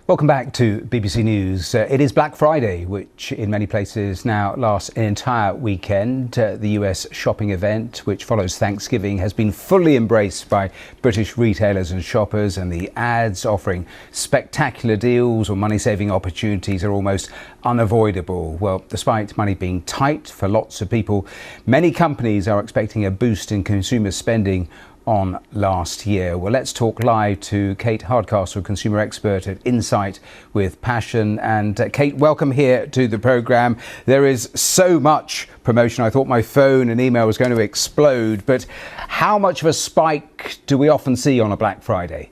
Welcome back to BBC News. It is Black Friday, which in many places now lasts an entire weekend. The US shopping event, which follows Thanksgiving, has been fully embraced by British retailers and shoppers, and the ads offering spectacular deals or money-saving opportunities are almost unavoidable. Well, despite money being tight for lots of people, many companies are expecting a boost in consumer spending on last year. Well, let's talk live to Kate Hardcastle, consumer expert at Insight with Passion. And Kate, welcome here to the programme. There is so much promotion. I thought my phone and email was going to explode, but how much of a spike do we often see on a Black Friday?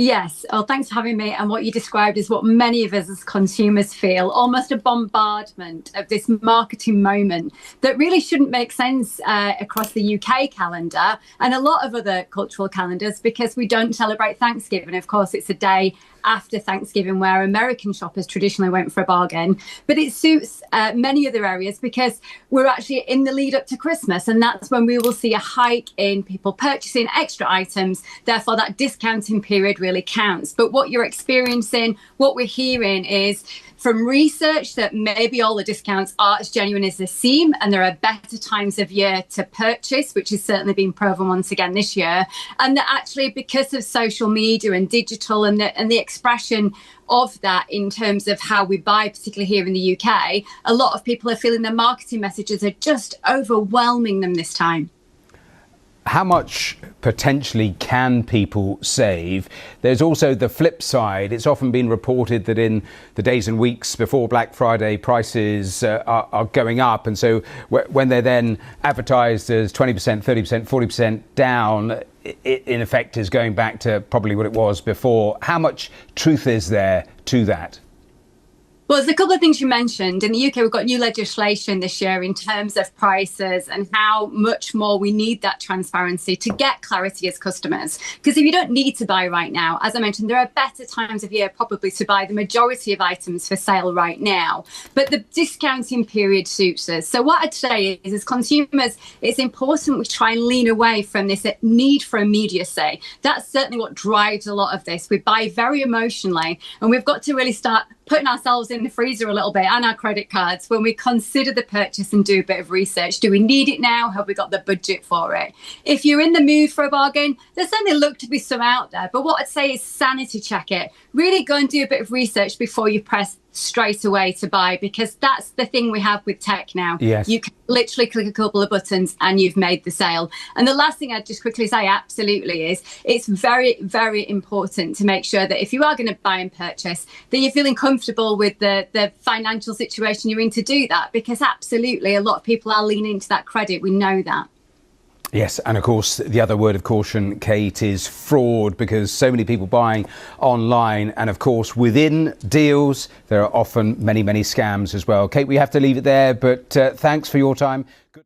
Yes. Oh, thanks for having me. And what you described is what many of us as consumers feel, almost a bombardment of this marketing moment that really shouldn't make sense across the UK calendar and a lot of other cultural calendars, because we don't celebrate Thanksgiving. Of course, it's a day after Thanksgiving where American shoppers traditionally went for a bargain, but it suits many other areas because we're actually in the lead up to Christmas, and that's when we will see a hike in people purchasing extra items. Therefore, that discounting period really counts. But what you're experiencing, what we're hearing is from research that maybe all the discounts are as genuine as they seem, and there are better times of year to purchase, which has certainly been proven once again this year. And that actually, because of social media and digital and the expression of that in terms of how we buy, particularly here in the UK, a lot of people are feeling their marketing messages are just overwhelming them this time. How much potentially can people save? There's also the flip side. It's often been reported that in the days and weeks before Black Friday, prices are going up. And so when they're then advertised as 20%, 30%, 40% down, it in effect is going back to probably what it was before. How much truth is there to that? Well, there's a couple of things you mentioned. In the UK, we've got new legislation this year in terms of prices and how much more we need that transparency to get clarity as customers. Because if you don't need to buy right now, as I mentioned, there are better times of year probably to buy the majority of items for sale right now. But the discounting period suits us. So what I'd say is, as consumers, it's important we try and lean away from this need for immediacy. That's certainly what drives a lot of this. We buy very emotionally, and we've got to really start putting ourselves in the freezer a little bit and our credit cards when we consider the purchase and do a bit of research. Do we need it now? Have we got the budget for it? If you're in the mood for a bargain, there's certainly look to be some out there. But what I'd say is sanity check it. Really go and do a bit of research before you press straight away to buy, because that's the thing we have with tech now. Yes. You can literally click a couple of buttons and you've made the sale. And the last thing I'd just quickly say absolutely is it's very, very important to make sure that if you are going to buy and purchase, that you're feeling comfortable with the financial situation you're in to do that, because absolutely a lot of people are leaning into that credit. We know that. Yes, and of course, the other word of caution, Kate, is fraud, because so many people buying online. And of course, within deals, there are often many, many scams as well. Kate, we have to leave it there, but thanks for your time. Good.